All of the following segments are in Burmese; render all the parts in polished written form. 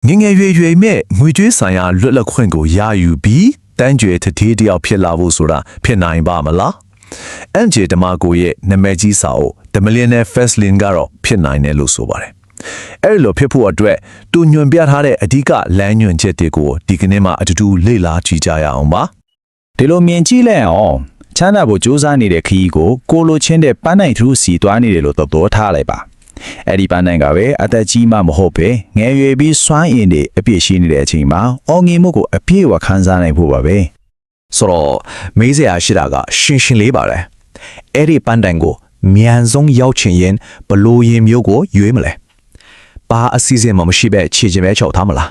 ငငယ်ရွယ်မဲ့ငွေကြေးဆိုင်ရာလွတ်လပ်ခွင့်ကိုရယူပြီးတန်းကြွယ်တထေးတယောက်ဖြစ်လာဖို့ဆိုတာဖြစ်နိုင်ပါမလားအန်ဂျေတမကိုရဲ့နာမည်ကြီးစာအုပ် The Millionaire First Lane ကတော့ဖြစ်နိုင်တယ်လို့ဆိုပါတယ်အဲ့လိုဖြစ်ဖို့အတွက်သူညွှန်ပြထားတဲ့အဓိကလမ်းညွှန်ချက်တွေကိုဒီကနေ့မှအတူတူလေ့လာကြည့်ကြရအောင်ပါဒီလိုမြင်ကြည့်လိုက်အောင်ချမ်းသာဖို့ကြိုးစားနေတဲ့ခရီးကိုကိုလိုချင်းတဲ့ပန်းနိုင်သူစီတွားနေတယ်လို့သဘောထားလိုက်ပါအဲ့ဒီပန်းနိုင်ကပဲအသက်ကြီးမှမဟုတ်ပဲငယ်ရွယ်ပြီးစွမ်းအင်တွေအပြည့်ရှိနေတဲ့အချိန်မှာအော်ငင်မှုကိုအပြည့်အဝခံစားနိုင်ဖို့ပါပဲဆိုတော့မေးစရာရှိတာကရှင်းရှင်းလေးပါလေအဲ့ဒီပန်းတိုင်ကိုမြန်ဆုံးရောက်ချင်ရင်ဘလို့ရင်မျိုးကိုရွေးမလဲဘာအစီအစဉ်မှမရှိပဲခြေချင်ပဲချောက်ထားမလာ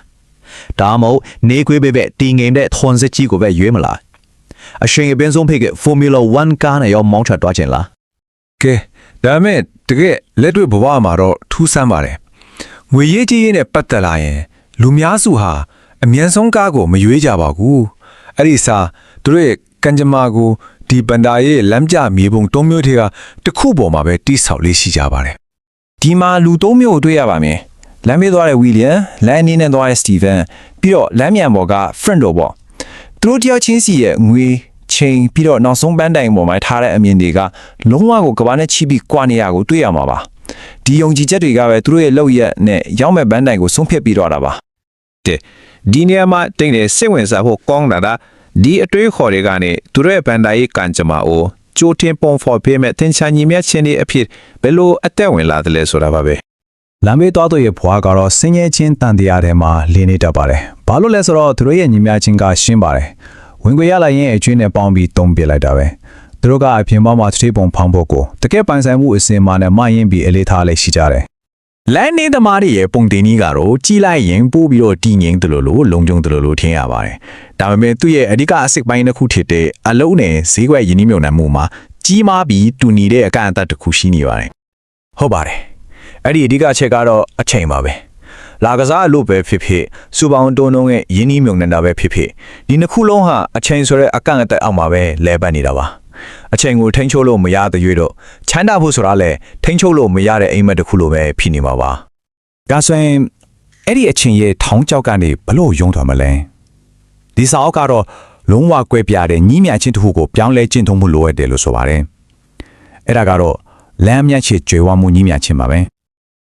းဒါမှမဟုတ်နေခွေးပဲတင်းငိမ်တဲ့ထွန်စစ်ကြီးကိုပဲရွေးမလားအရှင်အပင်းဆုံးဖိတ်က Formula 1 ကားနဲ့ရောမောင်းချတွားချင်လားကဲဒါမဲ့တကယ်လက်တွေ့ဘဝမှာတော့ထူးဆန်းပါတယ်ငွေရေးကြီးရေးနဲ့ပတ်သက်လာရင်လူများစုဟာအမြန်ဆုံးကားကိုမရွေးကြပါဘူးအဲ့ဒီစားသူတို့ရဲ့ကံကြမ္မာကိုဒီပန်တာရဲ့လမ်းပြမြေပုံ၃မျိုးထဲကတစ်ခုပေါ်မှာပဲတိဆောက်လေးရှိကြပါတယ်ဒီမှာလူ၃မျိုးကိုတွေ့ရပါမယ်လမ်းမေးသွားတဲ့ဝီလျံလမ်းအနေနဲ့သွားတဲ့စတီဗန်ပြီးတော့လမ်းမြန်ပေါ်က friend တို့ပေါ့သူတို့တယောက်ချင်းစီရဲ့ငွေချိန်ပြီးတော့နောက်ဆုံးပန်းတိုင်ပေါ်မှာထားတဲ့အမြင်တွေကလုံးဝကိုကဘာနဲ့ချိပြီးကွာနေရကိုတွေ့ရမှာပါဒီယုံကြည်ချက်တွေကပဲသူတို့ရဲ့လောက်ရက်နဲ့ရောက်မဲ့ပန်းတိုင်ကိုဆုံးဖြတ်ပြီးတော့တာပါဒီနေရာမှာတင်တဲ့စိတ်ဝင်စားဖို့ကောင်းတာဒီအတွေးခေါ်တွေကနေသူတို့ရဲ့ဘန်ဒါရေးကံကြမ္မာကိုကြိုတင်ပုံဖော်ပေးမဲ့သင်္ချာညီမြတ်ချင်းတွေအဖြစ်ဘယ်လိုအသက်ဝင်လာတယ်လဲဆိုတာပါပဲလမ်းမေးသွားသူရဲ့ဘွားကတော့ဆင်းရဲချင်းတန်တရားထဲမှာလင်းနေတတ်ပါတယ်ဘာလို့လဲဆိုတော့သူတို့ရဲ့ညီမြချင်းကရှင်းပါတယ်ဝင်ခွေရလာရင်အကျွင်းနဲ့ပေါင်းပြီးတုံးပြလိုက်တာပဲသူတို့ကအပြင်ပေါင်းမှာတစ်ထိပ်ပုံဖောင်းဖို့ကိုတကယ်ပိုင်ဆိုင်မှုအစင်မာနဲ့မရင်ပြီးအလေးထားလိုက်ရှိကြတယ်လမ်းနေသမားတွေရဲ့ပုံတင်ကြီးကတော့ကြီးလိုက်ရင်ပို့ပြီးတော့တည်ငြိမ်တယ်လို့လုံခြုံတယ်လို့ထင်ရပါတယ်ဒါပေမဲ့သူ့ရဲ့အဓိကအစစ်ပိုင်းတစ်ခုဖြစ်တဲ့အလုံးနဲ့ဈေးကွက်ယင်းနှိမ့်မြုံနှံမှုမှာကြီးမားပြီးတူညီတဲ့အကန့်အသတ်တစ်ခုရှိနေပါတယ်ဟုတ်ပါတယ်အဲ့ဒီအဓိကချက်ကတော့အချိန်ပါပဲလာကစားလို့ပဲဖြစ်ဖြစ်စူပေါင်းတုံးတုံးရဲ့ယင်းနှိမ့်မြုံနှံတာပဲဖြစ်ဖြစ်ဒီနှစ်ခုလုံးဟာအချိန်ဆိုတဲ့အကန့်အသတ်အောက်မှာပဲလဲပတ်နေတာပါအချိန်ကိုထိန်းချုပ်လို့မရတဲ့ရွေးတော့ချမ်းသာဖို့ဆိုတာလဲထိန်းချုပ်လို့မရတဲ့အိမ်မက်တစ်ခုလိုပဲဖြစ်နေမှာပါဒါဆိုရင်အဲ့ဒီအချင်းရဲ့ထောင်းကြောက်ကနေဘလို့ယုံသွားမလဲဒီစာအုပ်ကတော့လုံးဝကွဲပြားတဲ့ညီးမြချင်းတစ်ခုကိုပြောင်းလဲကျင့်သုံးမှုလိုအပ်တယ်လို့ဆိုပါတယ်အဲ့ဒါကတော့လမ်းမြချေကြွယ်ဝမှုညီးမြချင်းပါပ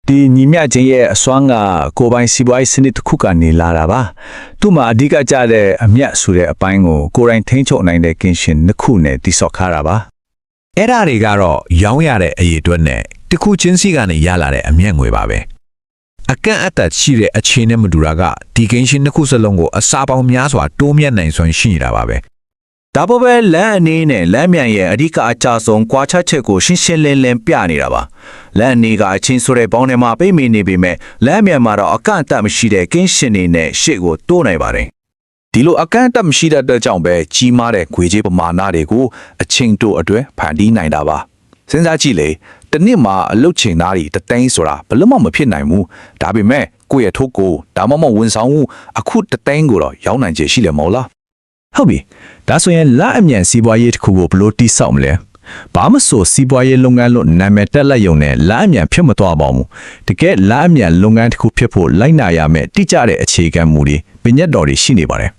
ဲဒီညီမြချင်းရဲ့အစွမ်းကကိုပိုင်စီပွားရေးစနစ်တစ်ခုကနေလာတာပါသူ့မှာအဓိကကျတဲ့အမြတ်ဆိုတဲ့အပိုင်းကိုကိုယ်တိုင်ထိန်းချုပ်နိုင်တဲ့ကင်ရှင်နှစ်ခုနဲ့တိစော့ခါတာပါအဲ့ဒါတွေကတော့ရောင်းရတဲ့အရေးအတွက်နဲ့တစ်ခုချင်းစီကနေရလာတဲ့အမြတ်ငွေပါပဲအကန့်အသတ်ရှိတဲ့အချိန်နဲ့မတူတာကဒီကင်ရှင်နှစ်ခုစလုံးကိုအစာပေါင်းများစွာတိုးမြတ်နိုင်စွမ်းရှိနေတာပါပဲဒါပေါ်ပဲလမ်းအနေနဲ့လမ်းမြန်ရဲ့အဓိကအကြဆုံးကွာခြားချက်ကိုရှင်းရှင်းလင်းလင်းပြနေတာပါလမ်းအနေကအချင်းဆိုတဲ့ပေါင်းထဲမှာပိတ်မိနေပေမဲ့လမ်းမြန်မှာတော့အကန့်အသတ်မရှိတဲ့ကင်းရှင်တွေနဲ့ရှေ့ကိုတိုးနိုင်ပါတယ်ဒီလိုအကန့်အသတ်မရှိတဲ့ကြောင့်ပဲကြီးမားတဲ့ခွေကြေးပမာဏတွေကိုအချင်းတို့အတွက်ဖန်တီးနိုင်တာပါစဉ်းစားကြည့်လေတစ်နှစ်မှာအလုတ်ချိန်သားတွေတသိန်းဆိုတာဘယ်လို့မှမဖြစ်နိုင်ဘူးဒါပေမဲ့ကိုယ့်ရဲ့ထုတ်ကိုဒါမှမဟုတ်ဝန်ဆောင်မှုအခုတသိန်းကိုတော့ရောင်းနိုင်ခြေရှိတယ်မဟုတ်လားဟုတ်ပြီဒါဆိုရင်လက်အမြန်စီးပွားရေးတစ်ခုကိုဘလို့တိဆောက်မလဲဘာမဆိုစီးပွားရေးလုပ်ငန်းလို့နာမည်တက်လက်ရုံနဲ့လက်အမြန်ဖြစ်မသွားပါဘူးတကယ်လက်အမြန်လုပ်ငန်းတစ်ခုဖြစ်ဖို့လိုက်နာရမယ်တိကျတဲ့အခြေခံမူတွေပညတ်တော်တွေရှိနေပါတယ်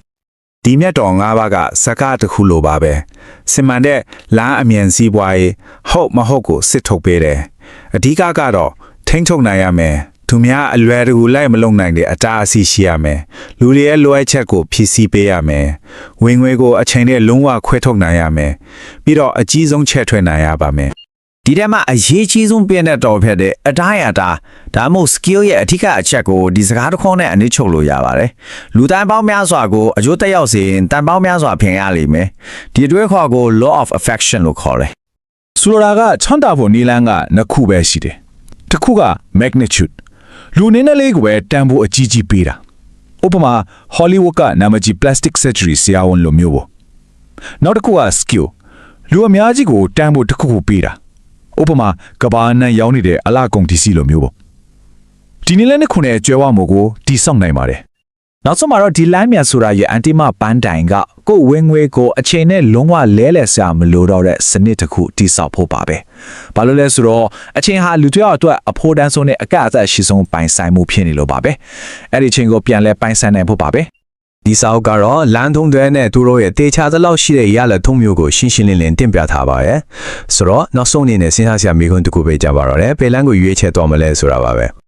ဒီမြတ်တော်၅ပါးကစကားတစ်ခုလိုပါပဲစင်မှန်တဲ့လမ်းအမြန်စီးပွားရေးဟုတ်မဟုတ်ကိုစစ်ထုတ်ပေးတယ်အဓိကကတော့ထိန်းချုပ်နိုင်ရမယ်သူများအလွယ်တကူလိုက်မလုံနိုင်တဲ့အတားအဆီးရှိရမယ်လူတွေရဲ့လိုအပ်ချက်ကိုဖြည့်ဆည်းပေးရမယ်ဝင်ငွေကိုအချိန်နဲ့လုံးဝခွဲထုတ်နိုင်ရမယ်ပြီးတော့အကြီးဆုံးချက်ထွင်နိုင်ရပါမယ်ဒီထဲမှာအရေးကြီးဆုံးပြည့်တဲ့တော်ဖြစ်တဲ့အတိုင်းအတာဒါမှမဟုတ် skill ရဲ့အထက်ကအချက်ကိုဒီစကားတစ်ခုနဲ့အနည်းချုပ်လို့ရပါတယ်လူတိုင်းပေါင်းများစွာကိုအကျိုးသက်ရောက်စေရင်တန်ပေါင်းများစွာဖင်ရလိမ့်မယ်ဒီအတွေ့အခေါ်ကို law of affection လို့ခေါ်တယ်ဆိုလိုတာကချမ်းသာဖို့နီလန်းကနှစ်ခုပဲရှိတယ်တစ်ခုက magnitudeလူနေနဲ့လေးကိုပဲတန်ဖို့အကြီးကြီးပေးတာဥပမာ Hollywood ကနာမည်ကြီး plastic surgery ဆရာဝန်လိုမျိုးပေါ့နောက်တစ်ခုက skill လူအများကြီးကိုတန်ဖို့တစ်ခုခုပေးတာဥပမာကဘာနဲ့ရောင်းနေတဲ့အလားကုန်တီစီလိုမျိုးပေါ့ဒီနေ့လည်းနှစ်ခုနဲ့ကျွဲဝမှုကိုတိစောက်နိုင်ပါတယ် နောက်ဆုံးမှာတော့ဒီလမ်းမြန်ဆိုတာရဲ့အန်တီမပန်းတိုင်ကကိုယ်ဝင်ငွေကိုအချိန်နဲ့လုံးဝလဲလှယ်စရာမလိုတော့တဲ့စနစ်တစ်ခုတိစောက်ဖို့ပါပဲ။ဘာလို့လဲဆိုတော့အချိန်ဟာလူတစ်ယောက်အတွက်အဖို့တန်းဆုံးနဲ့အကအသက်အရှိဆုံးပိုင်ဆိုင်မှုဖြစ်နေလို့ပါပဲ။အဲ့ဒီချိန်ကိုပြန်လဲပိုင်ဆိုင်နိုင်ဖို့ပါပဲ။ ဒီစာအုပ်ကတော့လမ်းထုံးတွေနဲ့သူတို့ရဲ့တေချာသလောက်ရှိတဲ့ရလထုံးမျိုးကိုရှင်းရှင်းလင်းလင်းတင်ပြထားပါရဲ့ဆိုတော့နောက်ဆုံးအနေနဲ့စဉ်းစားစရာမိခွန်းတစ်ခုပဲကြပါတော့တယ်ဘယ်လမ်းကိုရွေးချယ်သွားမလဲဆိုတာပါပဲ